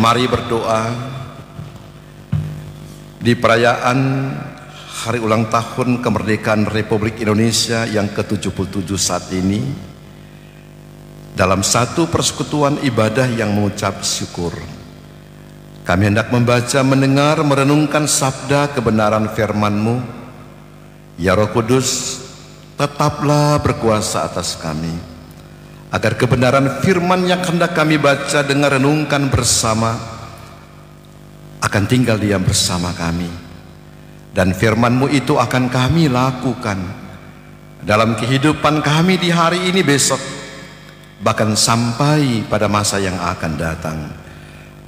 Mari berdoa di perayaan hari ulang tahun kemerdekaan Republik Indonesia yang ke-77 saat ini, dalam satu persekutuan ibadah yang mengucap syukur. Kami hendak membaca, mendengar, merenungkan sabda kebenaran firman-Mu. Ya Roh Kudus, tetaplah berkuasa atas kami, agar kebenaran firman yang hendak kami baca, dengar, renungkan bersama akan tinggal diam bersama kami, dan firman-Mu itu akan kami lakukan dalam kehidupan kami di hari ini, besok, bahkan sampai pada masa yang akan datang.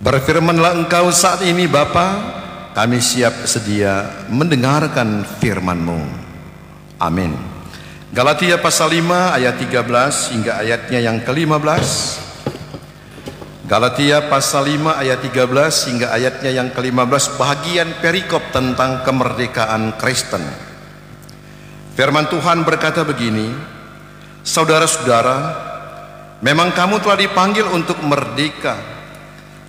Berfirmanlah Engkau saat ini Bapa, kami siap sedia mendengarkan firman-Mu. Amin. Galatia pasal 5 ayat 13 hingga ayatnya yang ke-15. Galatia pasal 5 ayat 13 hingga ayatnya yang ke-15, bagian perikop tentang kemerdekaan Kristen. Firman Tuhan berkata begini: saudara-saudara, memang kamu telah dipanggil untuk merdeka,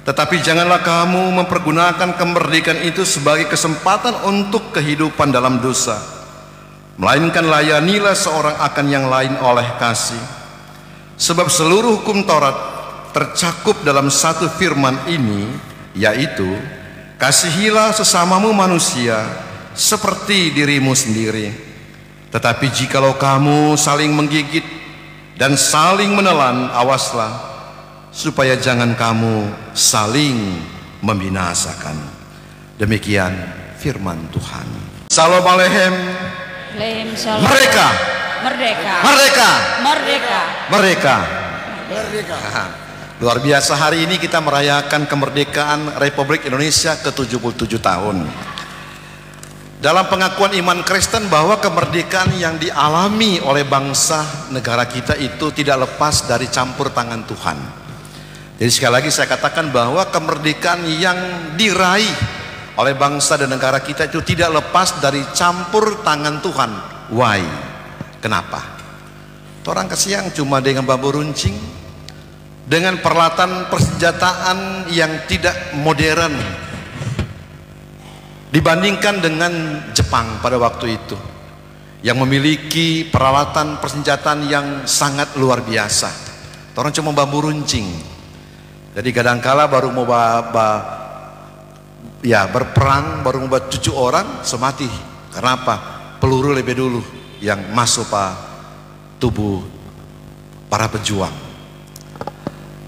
tetapi janganlah kamu mempergunakan kemerdekaan itu sebagai kesempatan untuk kehidupan dalam dosa, melainkan layanilah seorang akan yang lain oleh kasih. Sebab seluruh hukum Taurat tercakup dalam satu firman ini, yaitu kasihilah sesamamu manusia seperti dirimu sendiri. Tetapi jikalau kamu saling menggigit dan saling menelan, awaslah supaya jangan kamu saling membinasakan. Demikian firman Tuhan. Salam aleichem. Merdeka, merdeka, merdeka, merdeka, merdeka, merdeka. Luar biasa, hari ini kita merayakan kemerdekaan Republik Indonesia ke-77 tahun. Dalam pengakuan iman Kristen bahwa kemerdekaan yang dialami oleh bangsa negara kita itu tidak lepas dari campur tangan Tuhan. Jadi sekali lagi saya katakan bahwa kemerdekaan yang diraih oleh bangsa dan negara kita itu tidak lepas dari campur tangan Tuhan. Why? Kenapa? Orang kesiang cuma dengan bambu runcing, dengan peralatan persenjataan yang tidak modern dibandingkan dengan Jepang pada waktu itu, yang memiliki peralatan persenjataan yang sangat luar biasa. Orang cuma bambu runcing. Jadi kadangkala baru mau berperang, baru mau cucu orang semati. Karena apa? Peluru lebih dulu yang masuk tubuh para pejuang.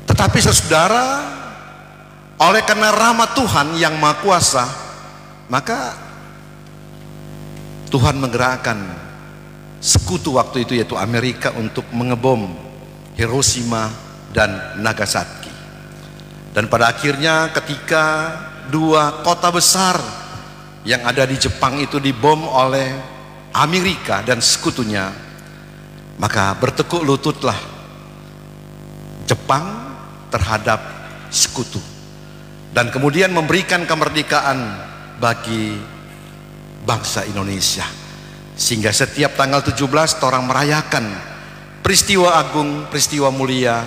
Tetapi saudara, oleh karena rahmat Tuhan yang Maha Kuasa, maka Tuhan menggerakkan sekutu waktu itu, yaitu Amerika, untuk mengebom Hiroshima dan Nagasaki. Dan pada akhirnya ketika dua kota besar yang ada di Jepang itu dibom oleh Amerika dan sekutunya, maka bertekuk lututlah Jepang terhadap sekutu, dan kemudian memberikan kemerdekaan bagi bangsa Indonesia. Sehingga setiap tanggal 17 orang merayakan peristiwa agung, peristiwa mulia,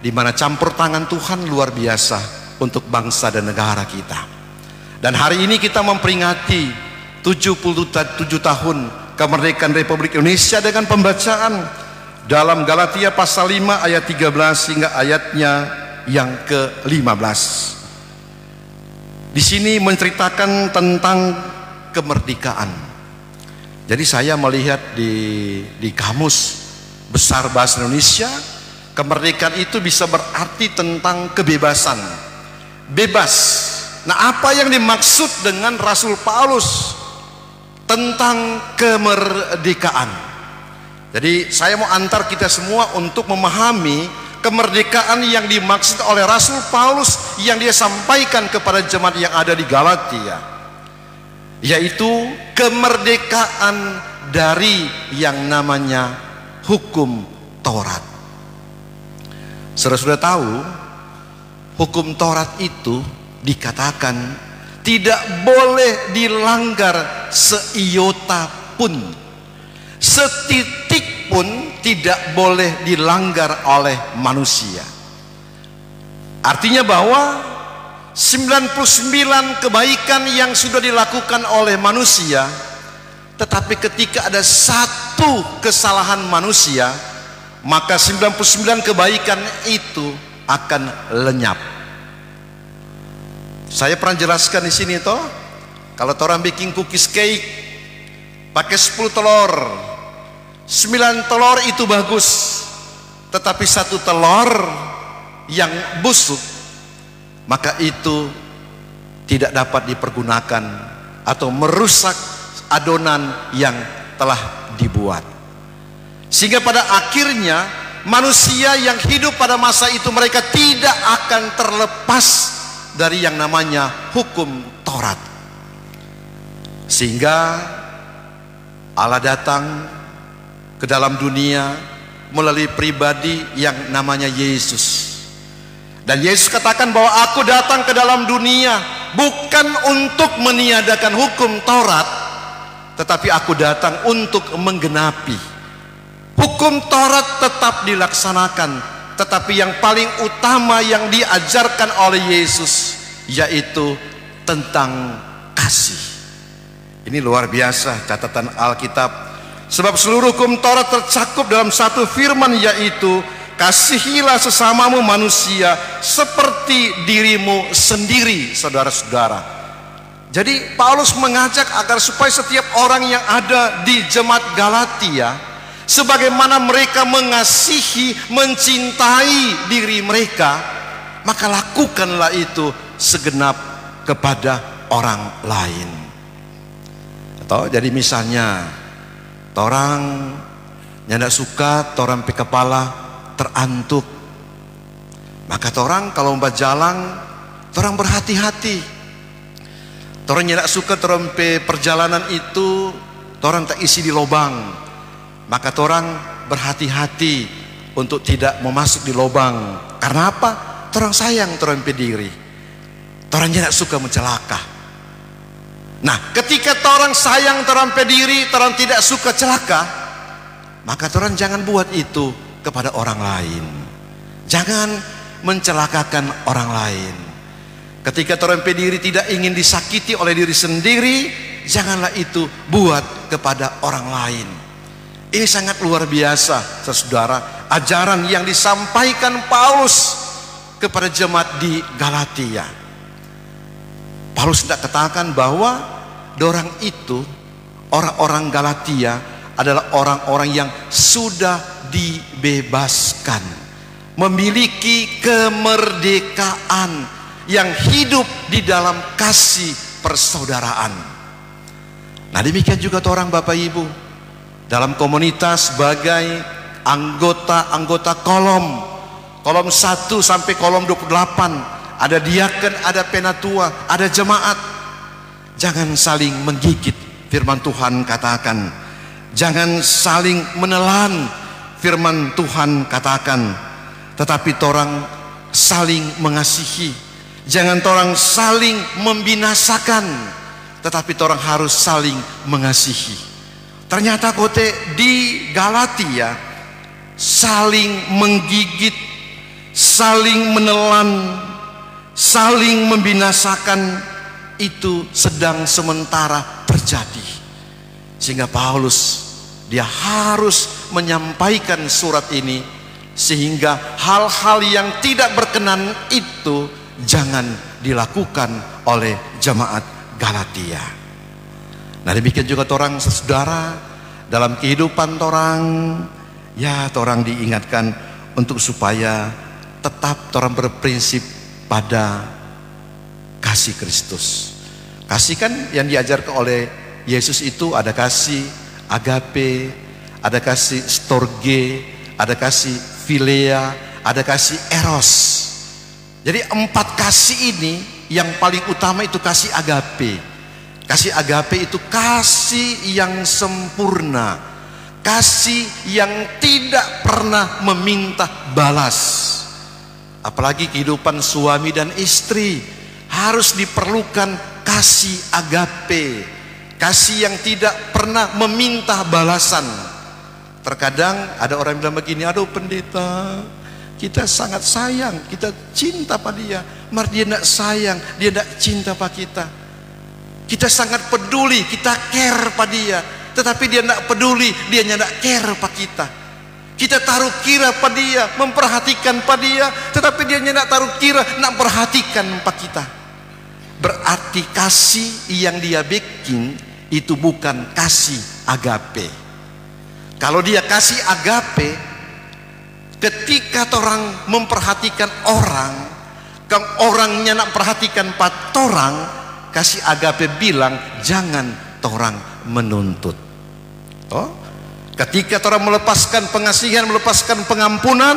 di mana campur tangan Tuhan luar biasa untuk bangsa dan negara kita. Dan hari ini kita memperingati 77 tahun kemerdekaan Republik Indonesia dengan pembacaan dalam Galatia pasal 5 ayat 13 hingga ayatnya yang ke-15. Di sini menceritakan tentang kemerdekaan. Jadi saya melihat di kamus besar bahasa Indonesia, kemerdekaan itu bisa berarti tentang kebebasan, bebas. Nah, apa yang dimaksud dengan Rasul Paulus tentang kemerdekaan? Jadi saya mau antar kita semua untuk memahami kemerdekaan yang dimaksud oleh Rasul Paulus yang dia sampaikan kepada jemaat yang ada di Galatia, yaitu kemerdekaan dari yang namanya hukum Taurat. Saudara sudah tahu, hukum Taurat itu dikatakan tidak boleh dilanggar seiota pun, setitik pun tidak boleh dilanggar oleh manusia. Artinya bahwa 99 kebaikan yang sudah dilakukan oleh manusia, tetapi ketika ada satu kesalahan manusia, maka 99 kebaikan itu akan lenyap. Saya pernah jelaskan di sini toh, kalau orang bikin cookies cake pakai 10 telur, 9 telur itu bagus, tetapi 1 telur yang busuk, maka itu tidak dapat dipergunakan atau merusak adonan yang telah dibuat. Sehingga pada akhirnya manusia yang hidup pada masa itu, mereka tidak akan terlepas dari yang namanya hukum Taurat. Sehingga Allah datang ke dalam dunia melalui pribadi yang namanya Yesus. Dan Yesus katakan bahwa aku datang ke dalam dunia bukan untuk meniadakan hukum Taurat, tetapi aku datang untuk menggenapi. Hukum Taurat tetap dilaksanakan, tetapi yang paling utama yang diajarkan oleh Yesus yaitu tentang kasih. Ini luar biasa catatan Alkitab, sebab seluruh hukum Taurat tercakup dalam satu firman, yaitu kasihilah sesamamu manusia seperti dirimu sendiri, saudara-saudara. Jadi Paulus mengajak agar supaya setiap orang yang ada di jemaat Galatia, sebagaimana mereka mengasihi, mencintai diri mereka, maka lakukanlah itu segenap kepada orang lain. Atau jadi misalnya orang yang tidak suka orang pe kepala terantuk, maka orang kalau mau jalan, orang berhati-hati. Orang yang tidak suka orang pe perjalanan itu, orang tak isi di lubang, maka orang berhati-hati untuk tidak mau masuk di lubang. Karena apa? Orang sayang orang pe diri. Orang tidak suka mencelaka. Nah, ketika orang sayang orang pe diri, orang tidak suka celaka, maka orang jangan buat itu kepada orang lain. Jangan mencelakakan orang lain. Ketika orang pe diri tidak ingin disakiti oleh diri sendiri, janganlah itu buat kepada orang lain. Ini sangat luar biasa, saudara, ajaran yang disampaikan Paulus kepada jemaat di Galatia. Paulus tidak katakan bahwa dorang itu, orang-orang Galatia adalah orang-orang yang sudah dibebaskan, memiliki kemerdekaan, yang hidup di dalam kasih persaudaraan. Nah, demikian juga orang Bapak Ibu dalam komunitas sebagai anggota kolom 1 sampai kolom 28, ada diaken, ada penatua, ada jemaat. Jangan saling menggigit, firman Tuhan katakan. Jangan saling menelan, firman Tuhan katakan. Tetapi orang saling mengasihi. Jangan orang saling membinasakan, tetapi orang harus saling mengasihi. Ternyata kote di Galatia saling menggigit, saling menelan, saling membinasakan itu sedang sementara terjadi. Sehingga Paulus dia harus menyampaikan surat ini, sehingga hal-hal yang tidak berkenan itu jangan dilakukan oleh jemaat Galatia. Nah, demikian juga orang saudara dalam kehidupan orang, ya orang diingatkan untuk supaya tetap orang berprinsip pada kasih Kristus. Kasih kan yang diajarkan oleh Yesus itu ada kasih agape, ada kasih storge, ada kasih philea, ada kasih eros. Jadi 4 kasih ini yang paling utama itu kasih agape. Kasih agape itu kasih yang sempurna, kasih yang tidak pernah meminta balas. Apalagi kehidupan suami dan istri harus diperlukan kasih agape, kasih yang tidak pernah meminta balasan. Terkadang ada orang bilang begini, aduh pendeta, kita sangat sayang, kita cinta pada dia, mar dia tidak sayang, dia tidak cinta pada kita. Kita sangat peduli, kita care pada dia, tetapi dia tidak peduli, dia tidak care pada kita. Kita taruh kira pada dia, memperhatikan pada dia, tetapi dia tidak taruh kira, tidak perhatikan pada kita. Berarti kasih yang dia bikin itu bukan kasih agape. Kalau dia kasih agape, ketika orang memperhatikan orang, kalau orangnya nak perhatikan pada orang, kasih agape bilang jangan orang menuntut. Oh, ketika orang melepaskan pengasihan, melepaskan pengampunan,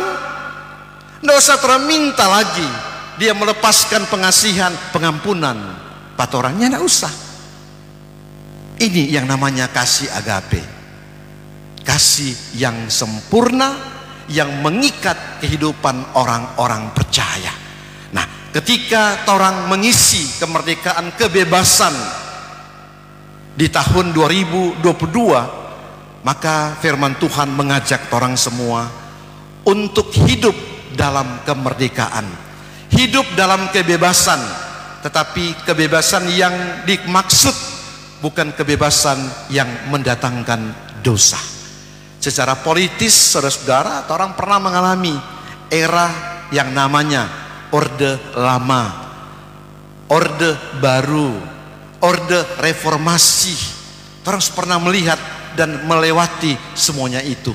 tidak usah orang minta lagi. Dia melepaskan pengasihan, pengampunan pada orangnya, tidak usah. Ini yang namanya kasih agape, kasih yang sempurna, yang mengikat kehidupan orang-orang percaya. Nah, ketika orang mengisi kemerdekaan kebebasan di tahun 2022, maka firman Tuhan mengajak orang semua untuk hidup dalam kemerdekaan, hidup dalam kebebasan, tetapi kebebasan yang dimaksud bukan kebebasan yang mendatangkan dosa. Secara politis, saudara-saudara, orang pernah mengalami era yang namanya Orde Lama, Orde Baru, Orde Reformasi. Orang pernah melihat dan melewati semuanya itu.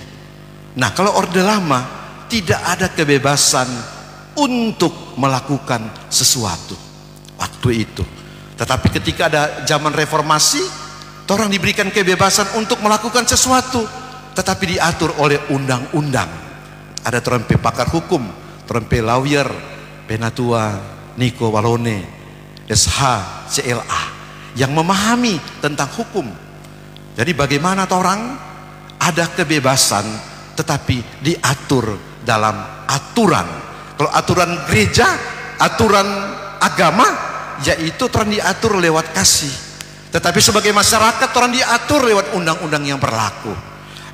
Nah, kalau Orde Lama tidak ada kebebasan untuk melakukan sesuatu waktu itu. Tetapi ketika ada zaman reformasi, orang diberikan kebebasan untuk melakukan sesuatu, tetapi diatur oleh undang-undang. Ada terempe pakar hukum, terempe lawyer, Penatua Niko Walone, SH CLA, yang memahami tentang hukum. Jadi bagaimana orang ada kebebasan, tetapi diatur dalam aturan. Kalau aturan gereja, aturan agama, yaitu orang diatur lewat kasih. Tetapi sebagai masyarakat orang diatur lewat undang-undang yang berlaku.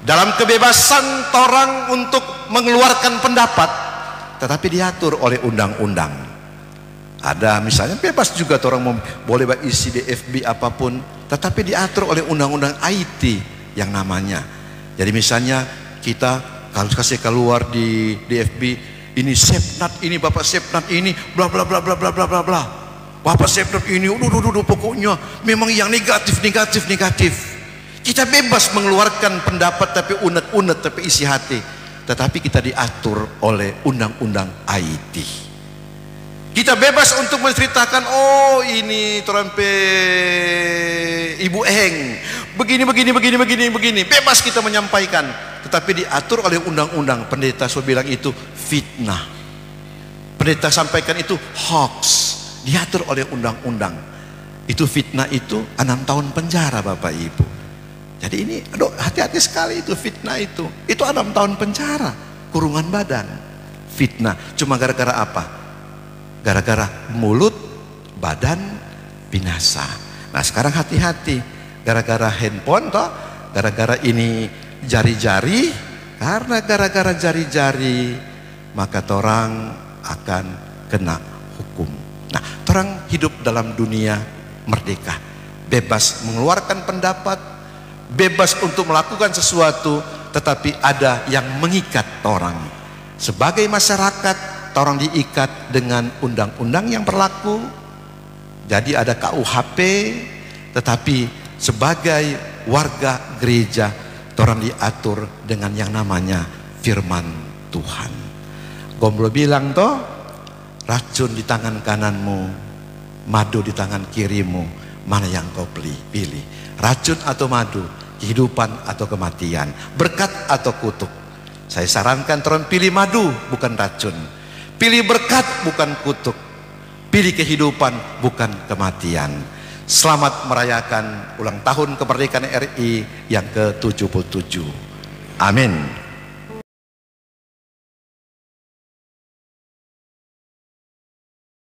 Dalam kebebasan orang untuk mengeluarkan pendapat, tetapi diatur oleh undang-undang. Ada misalnya bebas juga orang boleh isi di FB apapun, tetapi diatur oleh undang-undang IT yang namanya. Jadi misalnya kita kalau kasih keluar di FB, ini Sepnat ini, Bapak Sepnat ini, bla bla bla bla bla bla bla bla. Bapak Sepnat ini, pokoknya memang yang negatif. Kita bebas mengeluarkan pendapat, tapi unek-unek, tapi isi hati. Tetapi kita diatur oleh undang-undang IT. Kita bebas untuk menceritakan, oh ini terempe Ibu Eng, begini. Bebas kita menyampaikan. Tetapi diatur oleh undang-undang. Pendeta saya bilang itu fitnah. Pendeta sampaikan itu hoax. Diatur oleh undang-undang. Itu fitnah, itu 6 tahun penjara Bapak Ibu. Jadi ini aduh, hati-hati sekali itu fitnah itu. Itu 6 tahun penjara, kurungan badan. Fitnah cuma gara-gara apa? Gara-gara mulut, badan binasa. Nah sekarang hati-hati, gara-gara handphone toh, gara-gara ini jari-jari, karena gara-gara jari-jari maka orang akan kena hukum. Nah, orang hidup dalam dunia merdeka, bebas mengeluarkan pendapat, bebas untuk melakukan sesuatu, tetapi ada yang mengikat orang. Sebagai masyarakat, orang diikat dengan undang-undang yang berlaku. Jadi ada KUHP, tetapi sebagai warga gereja, orang diatur dengan yang namanya firman Tuhan. Gomblo bilang toh, racun di tangan kananmu, madu di tangan kirimu, mana yang kau pilih? Racun atau madu, kehidupan atau kematian, berkat atau kutuk? Saya sarankan orang pilih madu, bukan racun. Pilih berkat, bukan kutuk. Pilih kehidupan, bukan kematian. Selamat merayakan ulang tahun kemerdekaan RI yang ke-77. Amin.